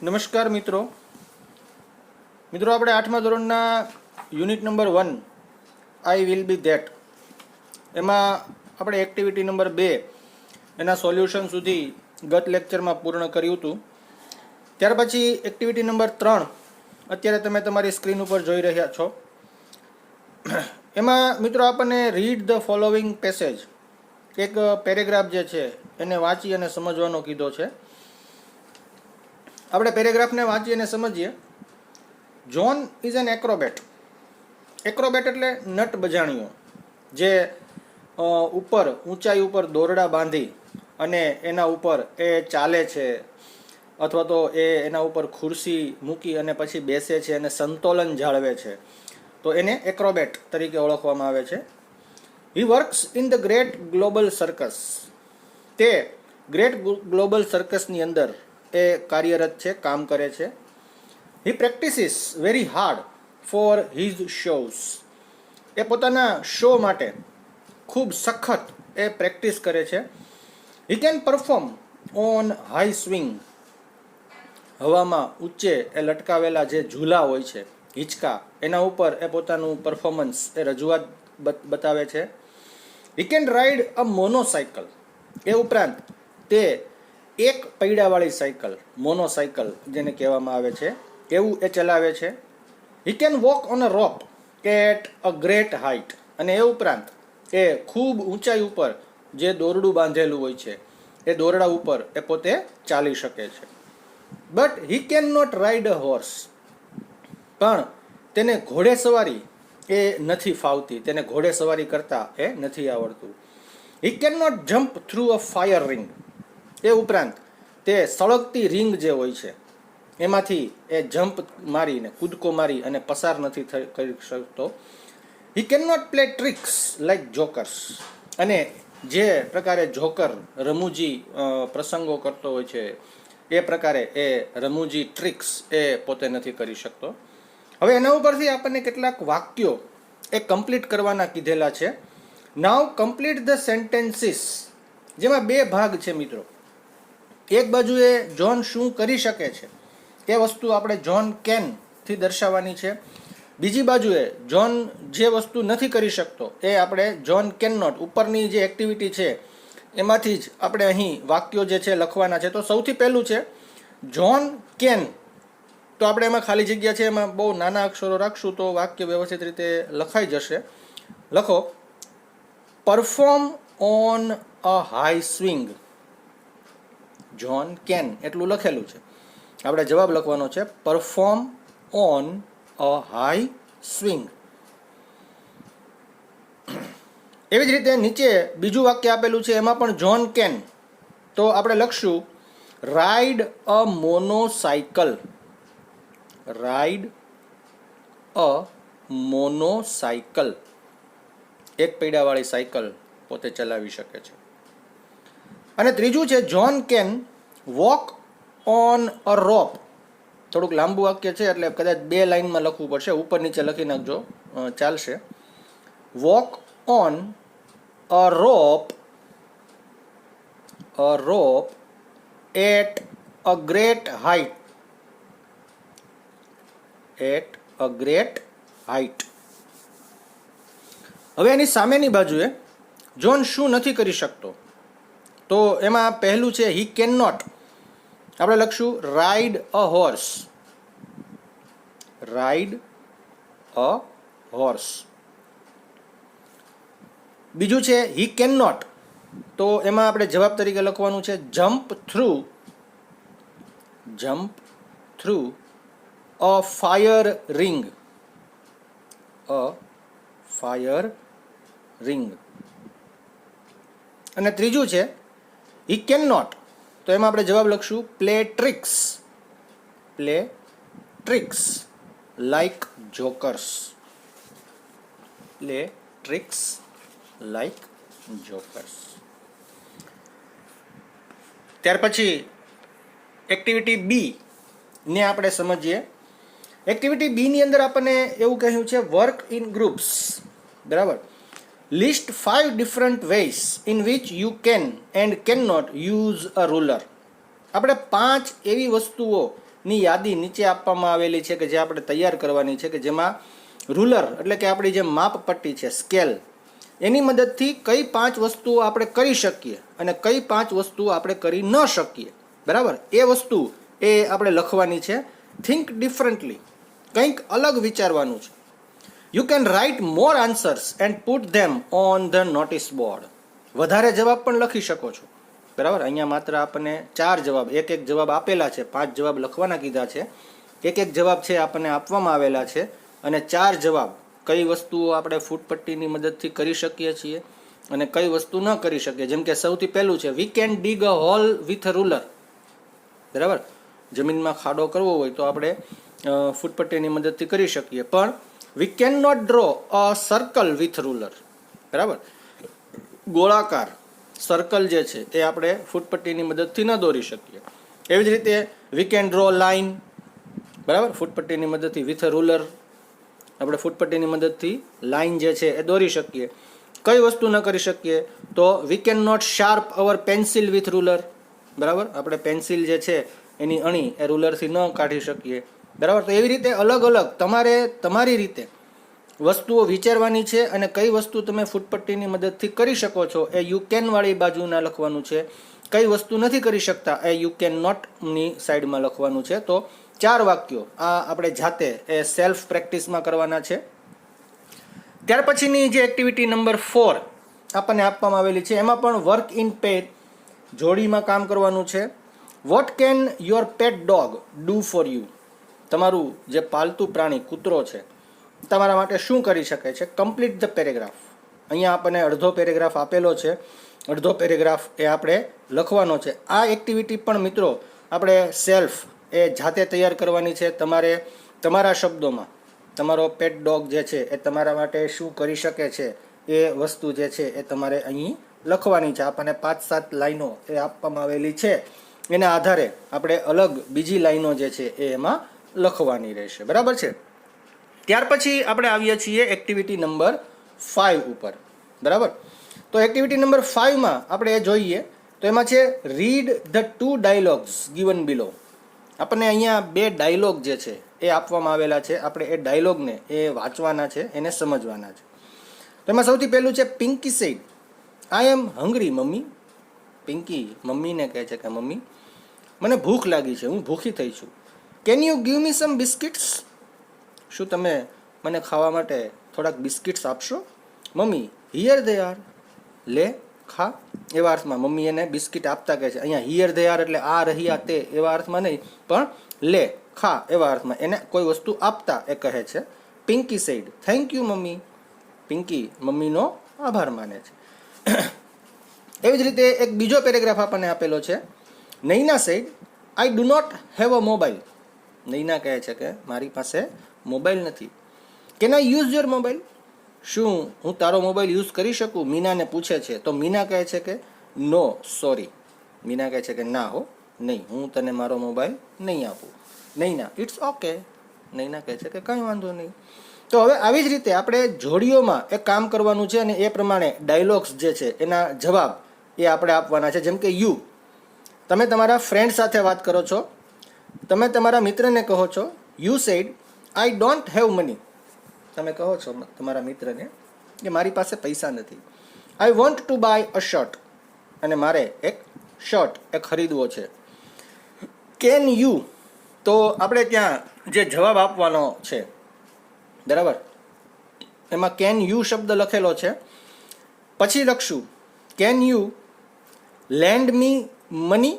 નમસ્કાર મિત્રો આપણે 8મા ધોરણના unit number 1 I will be that એમાં આપણે એક્ટિવિટી નંબર 2 એના સોલ્યુશન સુધી ગત લેક્ચરમાં પૂર્ણ કર્યું હતું. ત્યાર પછી એક્ટિવિટી નંબર 3 અત્યારે તમે તમારી સ્ક્રીન ઉપર જોઈ રહ્યા છો. એમાં મિત્રો આપણને રીડ ધ ફોલોવિંગ પેસેજ, એક પેરેગ્રાફ જે છે એને વાંચી અને સમજવાનો કીધો છે. આપણે પેરેગ્રાફને વાંચીએ અને સમજીએ. John is an acrobat. Acrobat એટલે નટ બજાણીઓ, જે ઉપર ઊંચાઈ ઉપર દોરડા બાંધી અને એના ઉપર એ ચાલે છે, અથવા તો એ એના ઉપર ખુરશી મૂકી અને પછી બેસે છે અને સંતુલન જાળવે છે, તો એને એક્રોબેટ તરીકે ઓળખવામાં આવે છે. He works in the great global circus. તે ગ્રેટ ગ્લોબલ સર્કસની અંદર એ કાર્યરત છે, કામ કરે છે. He practises very hard for his shows. એ પોતાના શો માટે ખૂબ સખત એ પ્રેક્ટિસ કરે છે. He can perform on high swing. હવામાં ઊંચે એ લટકાવેલા જે ઝૂલા હોય છે, હિંચકા, એના ઉપર એ પોતાનું પરફોર્મન્સ એ રજૂઆત બતાવે છે. He can ride a મોનોસાયકલ. એ ઉપરાંત તે એક પૈડાવાળી સાયકલ, મોનોસાયકલ જેને કહેવામાં આવે છે, એવું એ ચલાવે છે. He can walk on a rope at a great height. અને એ ઉપરાંત એ ખૂબ ઊંચાઈ ઉપર જે દોરડું બાંધેલું હોય છે એ દોરડા ઉપર એ પોતે ચાલી શકે છે. But he can not ride a horse. પણ તેને ઘોડે સવારી એ નથી ફાવતી, તેને ઘોડે સવારી કરતા એ નથી આવડતું. He can not jump through a fire ring. એ ઉપરાંત તે સળગતી રિંગ જે હોય છે એમાંથી એ જમ્પ મારીને, કૂદકો મારી અને પસાર નથી કરી શકતો. He can not play tricks like jokers. અને જે પ્રકારે જોકર રમૂજી પ્રસંગો કરતો હોય છે એ પ્રકારે એ રમૂજી ટ્રિક્સ એ પોતે નથી કરી શકતો. હવે એના ઉપરથી આપણને કેટલાક વાક્યો એ કમ્પ્લીટ કરવાના કીધેલા છે. નાવ કમ્પ્લીટ ધ સેન્ટેન્સીસ, જેમાં બે ભાગ છે મિત્રો. એક બાજુએ જોન શું કરી શકે છે એ વસ્તુ આપણે જોન કેન થી દર્શાવવાની છે. બીજી બાજુએ જોન જે વસ્તુ નથી કરી શકતો એ આપણે જોન કેન નોટ, ઉપરની જે એક્ટિવિટી છે એમાંથી જ આપણે અહીં વાક્યો જે છે લખવાના છે. તો સૌથી પહેલું છે જોન કેન. તો આપણે એમાં ખાલી જગ્યા છે, એમાં બહુ નાના અક્ષરો રાખશું તો વાક્ય વ્યવસ્થિત રીતે લખાઈ જશે. લખો, perform on a high swing. John can એટલું લખેલું છે, આપણે જવાબ લખવાનો છે perform on a high swing. એવી જ રીતે નીચે બીજું વાક્ય આપેલું છે, એમાં પણ જોન કેન. તો આપણે લખશું રાઇડ અ મોનોસાયકલ. Ride a મોનોસાયકલ. એક પૈડાવાળી સાયકલ પોતે ચલાવી શકે છે. અને ત્રીજું છે John can walk on a rope. થોડુંક લાંબુ વાક્ય છે એટલે કદાચ 2 લાઇનમાં લખવું પડશે, ઉપર નીચે લખી નાખજો, ચાલશે. Walk on a rope at a great height. At a great height. હવે એની સામેની બાજુએ જોન શું નથી કરી શકતો, તો એમાં પહેલું છે હી કેન નોટ. આપણે લખશું ride a horse. Ride a horse. બીજું છે હી કેન નોટ. તો એમાં આપણે જવાબ તરીકે લખવાનું છે jump through a fire ring. A fire ring. અને ત્રીજું છે હી કેન નોટ. તો એમાં આપણે જવાબ લખશું play tricks. Play tricks like jokers. Play tricks like jokers. ત્યાર પછી એક્ટિવિટી બી ને આપણે સમજીએ. એક્ટિવિટી બી ની અંદર આપણને એવું કહ્યું છે વર્ક ઇન ગ્રુપ્સ. બરાબર. List 5 different ways in which you can and can not use a ruler. આપણે 5 એવી વસ્તુઓ ની યાદી નીચે આપવામાં આવેલી છે કે જે આપણે તૈયાર કરવાની છે, કે જેમાં રૂલર એટલે કે આપણી જે માપપટ્ટી છે, સ્કેલ, એની મદદથી કઈ 5 વસ્તુઓ આપણે કરી શકીએ અને કઈ 5 વસ્તુઓ આપણે કરી ન શકીએ. બરાબર, એ વસ્તુ એ આપણે લખવાની છે. થિંક ડિફરન્ટલી, કંઈક અલગ વિચારવાનું છે. You can write more answers and put them on the notice board. વધારે જવાબ પણ લખી શકો છો. બરાબર, અહીંયા માત્ર આપણને 4 જવાબ, એક જવાબ આપેલા છે, 5 જવાબ લખવાના કીધા છે. એક જવાબ છે આપણને આપવામાં આવેલા છે અને 4 જવાબ કઈ વસ્તુઓ આપણે ફૂટપટ્ટીની મદદથી કરી શકીએ છીએ અને કઈ વસ્તુ ન કરી શકીએ. જેમ કે સૌથી પહેલું છે we can dig a hole with a ruler. બરાબર, જમીનમાં ખાડો કરવો હોય તો આપણે ફૂટપટ્ટીની મદદથી કરી શકીએ, પણ we can not draw a circle with ruler. બરાબર, ગોળાકાર સર્કલ જે છે એ આપણે ફૂટપટ્ટીની મદદથી ન દોરી શકીએ. એવી જ રીતે વી કેન ડ્રો લાઇન. બરાબર, ફૂટપટ્ટીની મદદથી વિથ અ રૂલર આપણે ફૂટપટ્ટીની મદદથી લાઇન જે છે એ દોરી શકીએ. કઈ વસ્તુ ન કરી શકીએ તો we can not sharp our pencil with ruler. બરાબર, આપણે પેન્સિલ જે છે એની અણી એ રૂલરથી ન કાઢી શકીએ. બરાબર, તો એવી રીતે અલગ અલગ તમારે તમારી રીતે વસ્તુઓ વિચારવાની છે અને કઈ વસ્તુ તમે ફૂટપટ્ટીની મદદથી કરી શકો છો એ યુ કેન વાળી બાજુના લખવાનું છે. કઈ વસ્તુ નથી કરી શકતા એ યુ કેન નોટની સાઈડમાં લખવાનું છે. તો 4 વાક્યો આ આપણે જાતે એ સેલ્ફ પ્રેક્ટિસમાં કરવાના છે. ત્યાર પછીની જે એક્ટિવિટી નંબર 4 આપણને આપવામાં આવેલી છે, એમાં પણ વર્ક ઇન પેર, જોડીમાં કામ કરવાનું છે. What can your Pat dog do for you. તમારું જે પાલતુ પ્રાણી કૂતરો છે તમારા માટે શું કરી શકે છે. Complete the paragraph. અહીંયા આપણને અડધો પેરેગ્રાફ આપેલો છે, અડધો પેરેગ્રાફ એ આપણે લખવાનો છે. આ એક્ટિવિટી પણ મિત્રો આપણે સેલ્ફ એ જાતે તૈયાર કરવાની છે. તમારે તમારા શબ્દોમાં તમારો પેટ ડોગ જે છે એ તમારા માટે શું કરી શકે છે એ વસ્તુ જે છે એ તમારે અહીં લખવાની છે. આપણને 5-7 લાઈનો એ આપવામાં આવેલી છે, એના આધારે આપણે અલગ બીજી લાઈનો જે છે એ એમાં લખવાની રહેશે. બરાબર છે. ત્યાર પછી આપણે આવીએ છીએ એક્ટિવિટી નંબર 5 ઉપર. બરાબર, તો એક્ટિવિટી નંબર 5માં આપણે એ જોઈએ તો એમાં છે read the 2 dialogues given below. આપણને અહીંયા 2 ડાયલોગ જે છે એ આપવામાં આવેલા છે. આપણે એ ડાયલોગને એ વાંચવાના છે, એને સમજવાના છે. તો એમાં સૌથી પહેલું છે Pinky said I am hungry mummy. Pinky મમ્મીને કહે છે કે મમ્મી મને ભૂખ લાગી છે, હું ભૂખી થઈ છું. Can you give me some biscuits. શું તમે મને ખાવા માટે થોડાક બિસ્કિટ્સ આપશો. મમ્મી હિયર દે આર, લે ખા. એવા અર્થમાં મમ્મી એને બિસ્કિટ આપતા કહે છે. અહીંયા હિયર દે આર એટલે આ રહ્યા તે એવા અર્થમાં નહીં, પણ લે ખા એવા અર્થમાં એને કોઈ વસ્તુ આપતા એ કહે છે. Pinky said thank you mummy. Pinky મમ્મીનો આભાર માને છે. એવી જ રીતે એક બીજો પેરેગ્રાફ આપણને આપેલો છે. Naina said I do not have a mobile. Naina કહે છે કે મારી પાસે મોબાઈલ નથી. Can I use your mobile. શું હું તારો મોબાઈલ યુઝ કરી શકું. મીનાને પૂછે છે તો મીના કહે છે કે નો સોરી. મીના કહે છે કે ના હો, નહીં, હું તને મારો મોબાઈલ નહીં આપું. Naina it's okay. નૈના કહે છે કે કંઈ વાંધો નહીં. તો હવે આવી જ રીતે આપણે જોડીઓમાં એક કામ કરવાનું છે અને એ પ્રમાણે ડાયલોગ્સ જે છે એના જવાબ એ આપણે આપવાના છે. જેમ કે યુ, તમે તમારા ફ્રેન્ડ સાથે વાત કરો છો, તમે તમારા મિત્રને કહો છો you said I don't have money. તમે કહો છો તમારા મિત્રને કે મારી પાસે પૈસા નથી. I want to buy a shirt. અને મારે એક શર્ટ એ ખરીદવો છે. કેન યુ, તો આપણે ત્યાં જે જવાબ આપવાનો છે બરાબર એમાં કેન યુ શબ્દ લખેલો છે. પછી લખશું can you lend me money.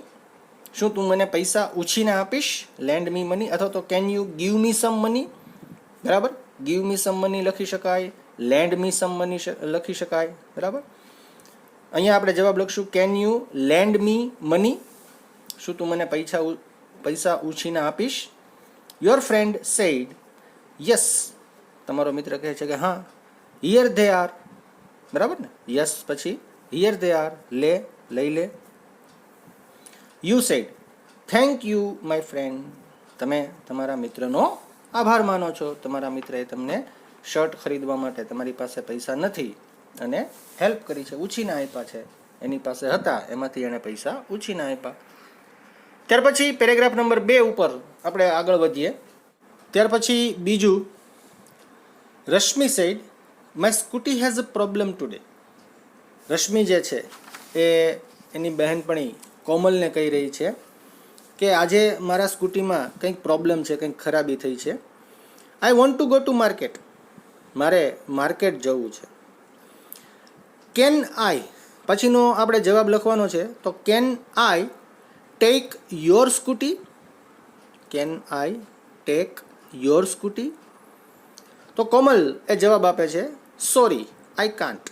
શું તું મને પૈસા ઉછીને આપીશ. Land me money. અથવા તો can you give me some money. બરાબર, ગીવ મી સમ મની લખી શકાય, લેન્ડ મી સમ મની લખી શકાય. બરાબર, અહીંયા આપણે જવાબ લખશું can you lend me money. શું તું મને પૈસા ઉછીને આપીશ. Your friend said yes. તમારો મિત્ર કહે છે કે હા. Here they are. બરાબર ને, યસ પછી હિયર ધે આર, લે લઈ લે. You sad thank you my friend. તમે તમારા મિત્રનો આભાર માનો છો. તમારા મિત્રએ તમને શર્ટ ખરીદવા માટે તમારી પાસે પૈસા નથી અને હેલ્પ કરી છે, ઉછીને આપ્યા છે. એની પાસે હતા એમાંથી એણે પૈસા ઉછીને આપ્યા. ત્યાર પછી પેરેગ્રાફ નંબર 2 ઉપર આપણે આગળ વધીએ. ત્યાર પછી બીજું, Rashmi said my Scooty has a problem today. Rashmi જે છે એ એની બહેનપણી કોમલને કહી રહી છે કે આજે મારા સ્કૂટીમાં કંઈક પ્રોબ્લેમ છે, કંઈક ખરાબી થઈ છે. આઈ want to go to market. મારે માર્કેટ જવું છે. કેન આઈ, પછીનો આપણે જવાબ લખવાનો છે. તો can I take your scooty? Can I take your scooty? તો કોમલ એ જવાબ આપે છે સોરી આઈ કાન્ટ.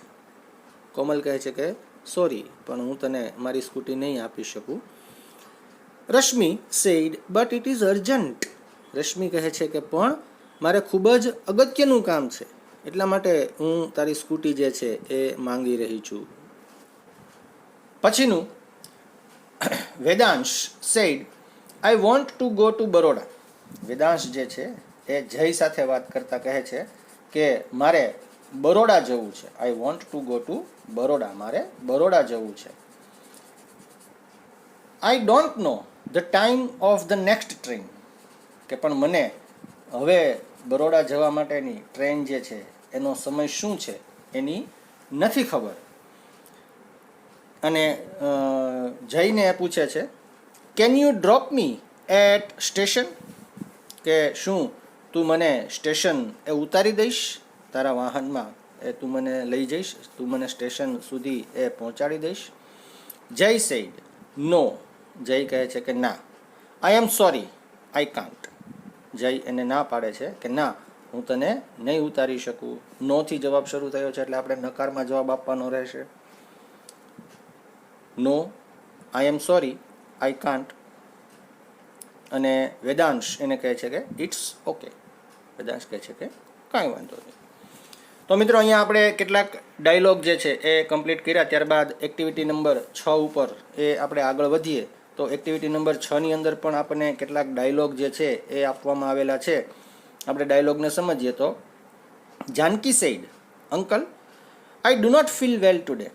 કોમલ કહે છે કે સોરી, પણ હું તને મારી સ્કૂટી નહીં આપી શકું. Rashmi said but it is urgent. Rashmi કહે છે કે પણ મારે ખૂબ જ અગત્યનું કામ છે, એટલા માટે હું તારી સ્કૂટી જે છે એ માંગી રહી છું. પછીનું, Vedansh said I want to go to Baroda. Vedansh જે છે એ જય સાથે વાત કરતા કહે છે કે મારે બરોડા જવું છે. આઈ want to go to Baroda. મારે બરોડા જવું છે. I don't know the time of the next train. કે પણ મને હવે બરોડા જવા માટેની ટ્રેન જે છે એનો સમય શું છે એની નથી ખબર. અને જઈને પૂછે છે can you drop me at station. કે શું તું મને સ્ટેશન એ ઉતારી દઈશ, તારા વાહનમાં એ તું મને લઈ જઈશ, તું મને સ્ટેશન સુધી એ પહોંચાડી દઈશ. જય સેડ નો. જય કહે છે કે ના. આઈ એમ સોરી આઈ કાન્ટ. જય એને ના પાડે છે કે ના, હું તને નહીં ઉતારી શકું. નોથી જવાબ શરૂ થયો છે એટલે આપણે નકારમાં જવાબ આપવાનો રહેશે. નો, આઈ એમ સોરી આઈ કાન્ટ. અને વેદાંશ એને કહે છે કે ઇટ્સ ઓકે. વેદાંશ કહે છે કે કાંઈ વાંધો નહીં. તો મિત્રો અહીંયા આપણે કેટલાક ડાયલોગ જે છે એ કમ્પ્લીટ કર્યા. ત્યારબાદ એક્ટિવિટી નંબર 6 ઉપર એ આપણે આગળ વધીએ. તો એક્ટિવિટી નંબર 6ની અંદર પણ આપણને કેટલાક ડાયલોગ જે છે એ આપવામાં આવેલા છે. આપણે ડાયલોગને સમજીએ. તો Janaki said uncle I do not feel well today.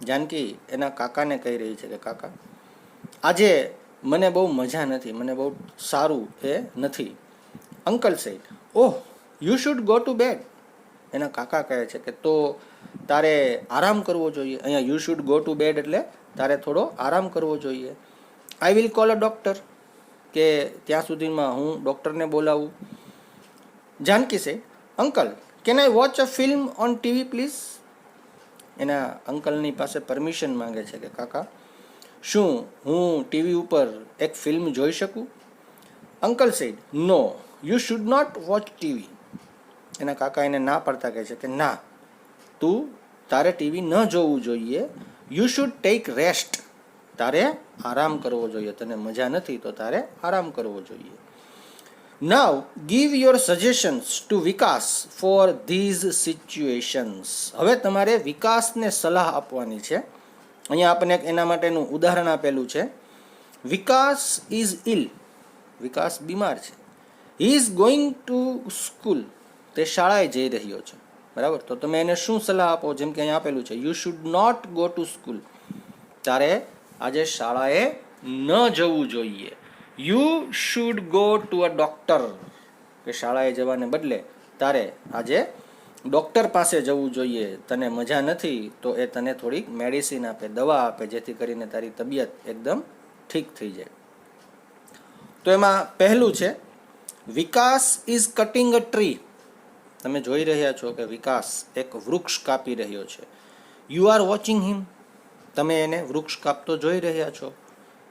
Janaki એના કાકાને કહી રહી છે કે કાકા આજે મને બહુ મજા નથી, મને બહુ સારું એ નથી. Uncle said oh you should go to bed. એના કાકા કહે છે કે તો તારે આરામ કરવો જોઈએ. અહીંયા you should go to bed એટલે તારે થોડો આરામ કરવો જોઈએ. I will call a doctor. કે ત્યાં સુધીમાં હું ડૉક્ટરને બોલાવું. Janaki say uncle can I watch a film on TV please. એના અંકલની પાસે પરમિશન માંગે છે કે કાકા શું હું ટીવી ઉપર એક ફિલ્મ જોઈ શકું. Uncle said no you should not watch TV. એના કાકા એને ના પાડતા કહે છે કે ના, તું તારે ટીવી ન જોવું જોઈએ. You should take rest. તારે આરામ કરવો જોઈએ. તને મજા નથી તો તારે આરામ કરવો જોઈએ. Now give your suggestions to Vikas for these situations. હવે તમારે વિકાસને સલાહ આપવાની છે. અહીંયા આપણને એના માટેનું ઉદાહરણ આપેલું છે. વિકાસ ઇઝ ઇલ. વિકાસ બીમાર છે. He is going to school. તે શાળાએ જઈ રહ્યો છે. બરાબર. તો તમે એને શું સલાહ આપો? જેમ કે અહીંયા આપેલું છે you should not go to school. તારે આજે શાળાએ ન જવું જોઈએ. You should go to a doctor. કે શાળાએ જવાને બદલે તારે આજે ડૉક્ટર પાસે જવું જોઈએ. તને મજા નથી તો એ તને થોડીક મેડિસિન આપે, દવા આપે, જેથી કરીને તારી તબિયત એકદમ ઠીક થઈ જાય. તો એમાં પહેલું છે વિકાસ ઇઝ કટિંગ અ ટ્રી. તમે જોઈ રહ્યા છો કે વિકાસ એક વૃક્ષ કાપી રહ્યો છે. યુ આર વોચિંગ હિમ. તમે એને વૃક્ષ કાપતો જોઈ રહ્યા છો.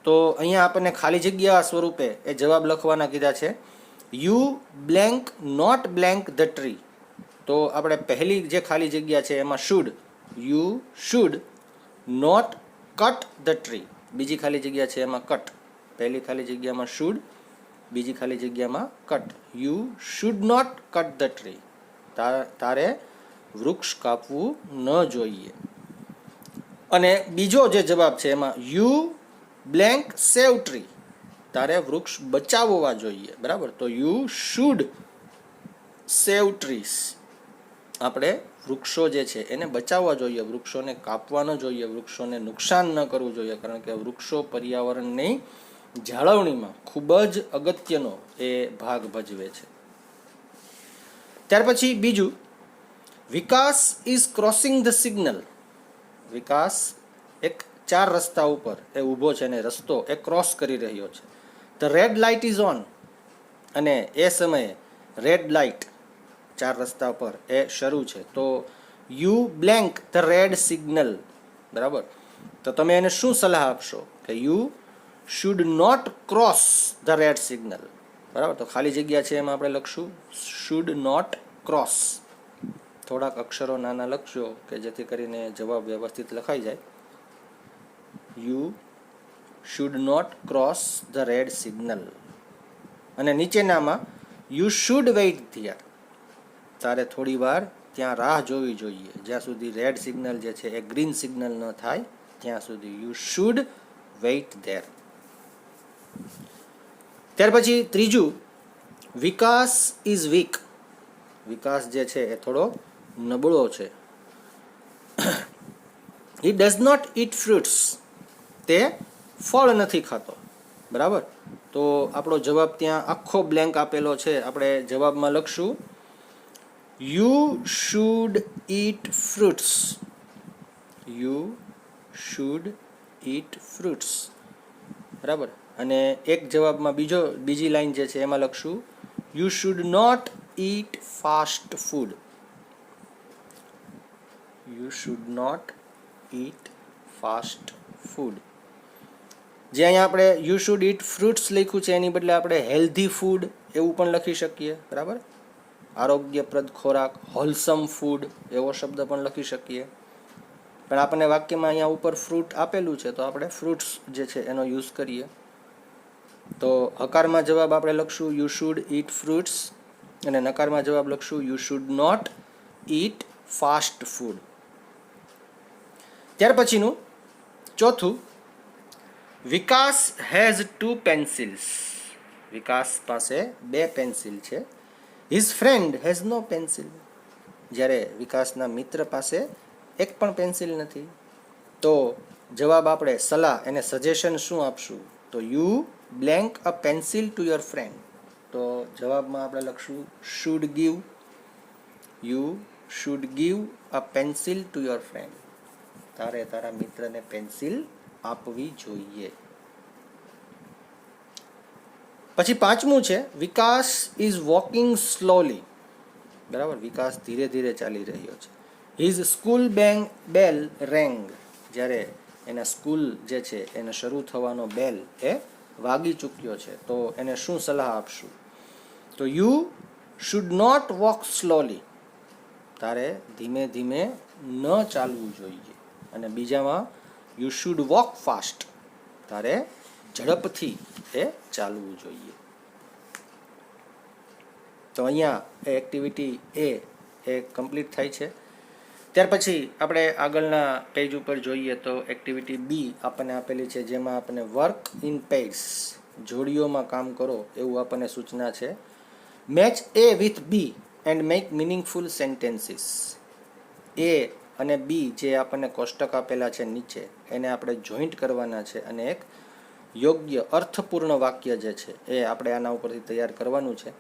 તો અહીંયા આપણને ખાલી જગ્યા સ્વરૂપે એ જવાબ લખવાના કીધા છે. You blank not blank the tree. તો આપણે પહેલી જે ખાલી જગ્યા છે એમાં should. You should not cut the tree. બીજી ખાલી જગ્યા છે એમાં કટ. પહેલી ખાલી જગ્યામાં શુડ, બીજી ખાલી જગ્યામાં cut. You should not cut the tree. તારે વૃક્ષ કાપવું ન જોઈએ. અને બીજો જે જવાબ છે એમાં યુ બ્લેન્ક સેવ ટ્રી. તારે વૃક્ષ બચાવવા જોઈએ. બરાબર. તો યુ શુડ સેવ ટ્રીસ. આપણે વૃક્ષો જે છે એને બચાવવા જોઈએ, વૃક્ષોને કાપવા ન જોઈએ, વૃક્ષોને નુકસાન ન કરવું જોઈએ, કારણ કે વૃક્ષો પર્યાવરણની જાળવણીમાં ખૂબ જ અગત્યનો એ ભાગ ભજવે છે. ત્યાર પછી બીજું, વિકાસ ઇઝ ક્રોસિંગ ધ સિગ્નલ. વિકાસ એક 4 રસ્તા ઉપર એ ઊભો છે અને રસ્તો એ ક્રોસ કરી રહ્યો છે. The red light is on, અને એ સમયે રેડ લાઇટ 4 રસ્તા પર એ શરૂ છે. તો you blank the red signal. બરાબર, તો તમે એને શું સલાહ આપશો કે you should not cross the red signal. બરાબર, તો ખાલી જગ્યા છે એમાં આપણે લખશું શુડ નોટ ક્રોસ. થોડાક અક્ષરો નાના લખશો કે જેથી કરીને જવાબ વ્યવસ્થિત લખાઈ જાય. You should not cross the red signal. અને નીચેનામાં યુ શુડ વેઇટ ધીયર. તારે થોડી વાર ત્યાં રાહ જોવી જોઈએ, જ્યાં સુધી રેડ સિગ્નલ જે છે એ ગ્રીન સિગ્નલ ન થાય ત્યાં સુધી. You should wait there. ત્યાર પછી ત્રીજું, વિકાસ ઇઝ વીક. વિકાસ જે છે એ થોડો નબળો છે. He does not eat fruits. તે ફળ નથી ખાતો. બરાબર, તો આપણો જવાબ ત્યાં આખો બ્લેન્ક આપેલો છે. આપણે જવાબમાં લખશું you should eat fruits. You should eat fruits. બરાબર, અને એક જવાબમાં બીજી લાઈન જે છે એમાં લખશું you should not eat fast food. You should not eat fast food. જે અહીંયા આપણે યુ શુડ ઇટ ફ્રૂટ્સ લખ્યું છે એની બદલે આપણે હેલ્ધી ફૂડ એવું પણ લખી શકીએ. બરાબર, આરોગ્યપ્રદ ખોરાક, હોલસમ ફૂડ એવો શબ્દ પણ લખી શકીએ. પણ આપણને વાક્યમાં અહીંયા ઉપર ફ્રૂટ આપેલું છે તો આપણે ફ્રૂટ્સ જે છે એનો યુઝ કરીએ. તો હકારમાં જવાબ આપણે લખશું યુ શુડ ઇટ ફ્રૂટ્સ, અને નકારમાં જવાબ લખશું you should not eat fast food. ત્યાર પછીનું ચોથું, વિકાસ હેઝ 2 પેન્સિલ્સ. વિકાસ પાસે 2 પેન્સિલ છે. His friend has no pencil. જ્યારે વિકાસના મિત્ર પાસે એક પણ પેન્સિલ નથી. તો જવાબ આપણે સલાહ એને સજેશન શું આપશું તો you blank a pencil to your friend. તો જવાબમાં આપણે લખશું should give. You should give a pencil to your friend. તારે તારા મિત્રને પેન્સિલ આપવી જોઈએ. પછી પાંચમું છે, વિકાસ ઇઝ વોકિંગ સ્લોલી. બરાબર, વિકાસ ધીરે ધીરે ચાલી રહ્યો છે. હિઝ સ્કૂલ બેલ રેંગ. જ્યારે એના સ્કૂલ જે છે એને શરૂ થવાનો બેલ એ વાગી ચૂક્યો છે. તો એને શું સલાહ આપશું તો you should not walk slowly. તારે ધીમે ધીમે ન ચાલવું જોઈએ. અને બીજામાં યુ શુડ વોક ફાસ્ટ. તારે ઝડપથી એ ચાલવું જોઈએ. તો અહીંયા એ એક્ટિવિટી એ કમ્પ્લીટ થાય છે. ત્યાર પછી આપણે આગળના પેજ ઉપર જોઈએ તો એક્ટિવિટી બી આપણને આપેલી છે, જેમાં આપણને વર્ક ઇન પેર્સ, જોડીઓમાં કામ કરો એવું આપણને સૂચના છે. Match A with B and make meaningful sentences. A અને બી જે આપણને કોષ્ટક આપેલા છે નીચે, એને આપણે જોઈન્ટ કરવાના છે અને એક યોગ્ય અર્થપૂર્ણ વાક્ય જે છે એ આપણે આના ઉપરથી તૈયાર કરવાનું છે.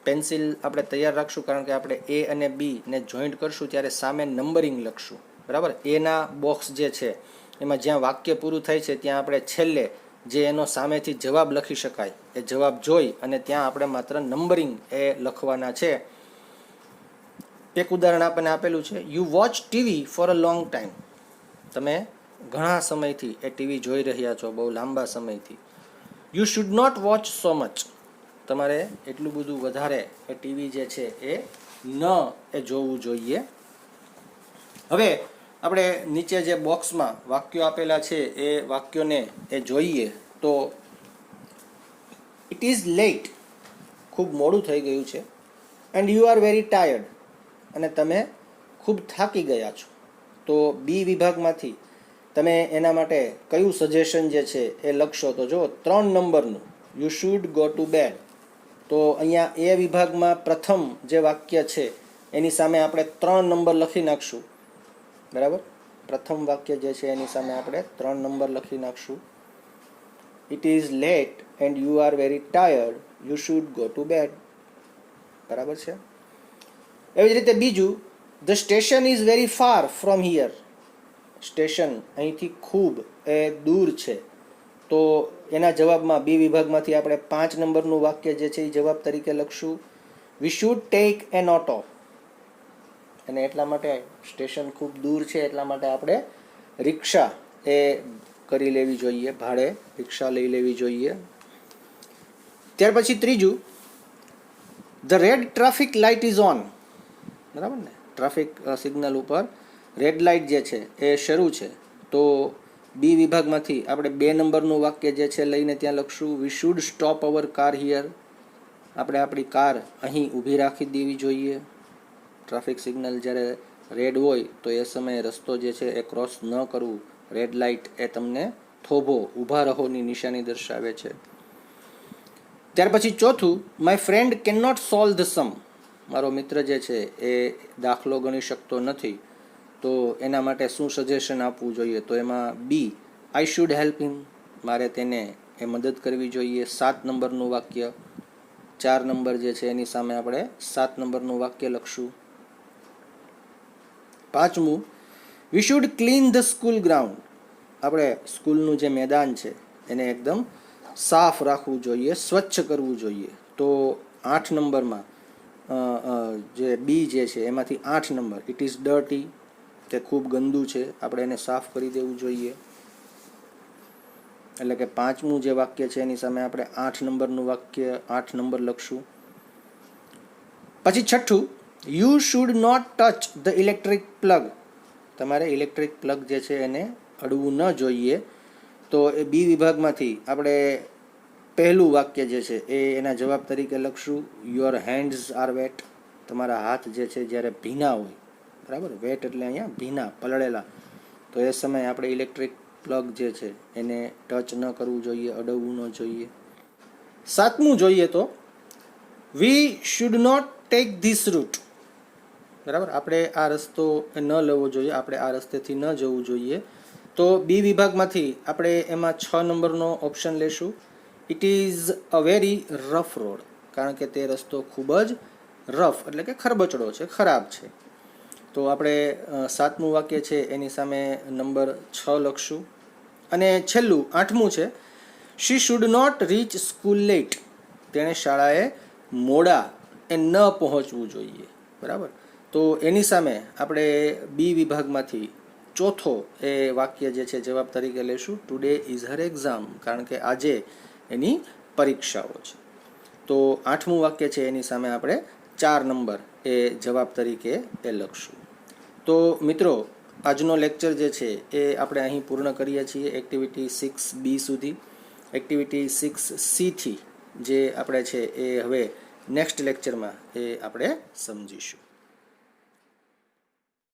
પેન્સિલ આપણે તૈયાર રાખશું કારણ કે આપણે એ અને બી ને જોઈન્ટ કરશું ત્યારે સામે નંબરિંગ લખશું. બરાબર, એના બોક્સ જે છે એમાં જ્યાં વાક્ય પૂરું થાય છે ત્યાં આપણે છેલ્લે જે એનો સામેથી જવાબ લખી શકાય એ જવાબ જોઈ અને ત્યાં આપણે માત્ર નંબરિંગ એ લખવાના છે. એક ઉદાહરણ આપણને આપેલું છે, you watch TV for a long time. તમે ઘણા સમયથી એ ટીવી જોઈ રહ્યા છો, બહુ લાંબા સમયથી. You should not watch so much. તમારે એટલું બધું વધારે એ ટીવી જે છે એ જોવું જોઈએ. હવે આપણે નીચે જે બોક્સમાં વાક્યો આપેલા છે એ વાક્યોને એ જોઈએ તો ઇટ ઇઝ લેટ. ખૂબ મોડું થઈ ગયું છે. And you are very tired. અને તમે ખૂબ થાકી ગયા છો. તો બી વિભાગમાંથી તમે એના માટે કયું સજેશન જે છે એ લખશો તો જો 3 નંબરનું you should go to bed. તો અહીંયા એ વિભાગમાં પ્રથમ જે વાક્ય છે એની સામે આપણે 3 નંબર લખી નાખશું. બરાબર, પ્રથમ વાક્ય જે છે એની સામે આપણે 3 નંબર લખી નાખશું. It is late and you are very tired you should go to bed. બરાબર છે. એવી જ રીતે બીજું, the station is very far from here. Station અહીંથી ખૂબ એ દૂર છે. તો એના જવાબમાં બી વિભાગમાંથી આપણે 5 નંબરનું વાક્ય જે છે એ જવાબ તરીકે લખશું, we should take N auto. અને એટલા માટે સ્ટેશન ખૂબ દૂર છે એટલા માટે આપણે રિક્ષા એ કરી લેવી જોઈએ, ભાડે રિક્ષા લઈ લેવી જોઈએ. ત્યાર પછી ત્રીજું, the red traffic light is on. બરાબર ને, ટ્રાફિક સિગ્નલ ઉપર રેડ લાઇટ જે છે એ શરૂ છે. તો બી વિભાગમાંથી આપણે 2 નંબરનું વાક્ય જે છે લઈને ત્યાં લખશું, we should stop our car here. આપણે આપણી કાર અહીં ઊભી રાખી દેવી જોઈએ. ટ્રાફિક સિગ્નલ જ્યારે રેડ હોય તો એ સમયે રસ્તો જે છે એ ક્રોસ ન કરવું. રેડ લાઇટ એ તમને થોભો, ઊભા રહોની નિશાની દર્શાવે છે. ત્યાર પછી ચોથું, my friend can not solve the sum. મારો મિત્ર જે છે એ દાખલો ગણી શકતો નથી. તો એના માટે શું સજેશન આપવું જોઈએ? તો એમાં બી, આઈ શુડ હેલ્પ હિમ. મારે તેને એ મદદ કરવી જોઈએ. 7 નંબરનું વાક્ય, 4 નંબર જે છે એની સામે આપણે 7 નંબરનું વાક્ય લખશું. પાંચમું, we should clean the school ground. આપણે સ્કૂલનું જે મેદાન છે એને એકદમ સાફ રાખવું જોઈએ, સ્વચ્છ કરવું જોઈએ. તો 8 નંબરમાં જે બી જે છે એમાંથી 8 નંબર, ઇટ ઇઝ ડર્ટી. તે ખૂબ ગંદુ છે, આપણે એને સાફ કરી દેવું જોઈએ. એટલે કે 5મું જે વાક્ય છે એની સામે આપણે 8 નંબરનું વાક્ય 8 નંબર લખશું. પછી છઠ્ઠું, you should not touch the electric plug. તમારે ઇલેક્ટ્રિક પ્લગ જે છે એને અડવું ન જોઈએ. તો એ બી વિભાગમાંથી આપણે પહેલું વાક્ય જે છે એ એના જવાબ તરીકે લખશું, યોર હેન્ડ્સ આર વેટ. તમારા હાથ જે છે જ્યારે ભીના હોય, બરાબર, વેટ એટલે અહીંયા ભીના, પલળેલા, તો એ સમયે આપણે ઇલેક્ટ્રિક પ્લગ જે છે એને ટચ ન કરવું જોઈએ, અડવવું ન જોઈએ. 7મું જોઈએ તો, we should not take this route. બરાબર, આપણે આ રસ્તો ન લેવો જોઈએ, આપણે આ રસ્તેથી ન જવું જોઈએ. તો બી વિભાગમાંથી આપણે એમાં 6 નંબરનો ઓપ્શન લેશું, it is a very rough road. કારણ કે તે રસ્તો ખૂબ જ રફ એટલે કે ખરબચડો છે, ખરાબ છે. તો આપણે 7મું વાક્ય છે એની સામે નંબર 6 લખશું. અને છેલ્લું 8મું છે, she should not reach school late. તેણે શાળાએ મોડા એ ન પહોંચવું જોઈએ. બરાબર, તો એની સામે આપણે બી વિભાગમાંથી ચોથો એ વાક્ય જે છે જવાબ તરીકે લેશું, ટુડે ઇઝ હર એક્ઝામ. કારણ કે આજે એની પરીક્ષાઓ છે. તો 8મું વાક્ય છે એની સામે આપણે 4 નંબર એ જવાબ તરીકે એ લખશું. તો મિત્રો, આજનો લેક્ચર જે છે એ આપણે અહીં પૂર્ણ કરીએ છીએ એક્ટિવિટી 6B સુધી. એક્ટિવિટી 6C થી જે આપણે છે એ હવે નેક્સ્ટ લેક્ચરમાં એ આપણે સમજીશું.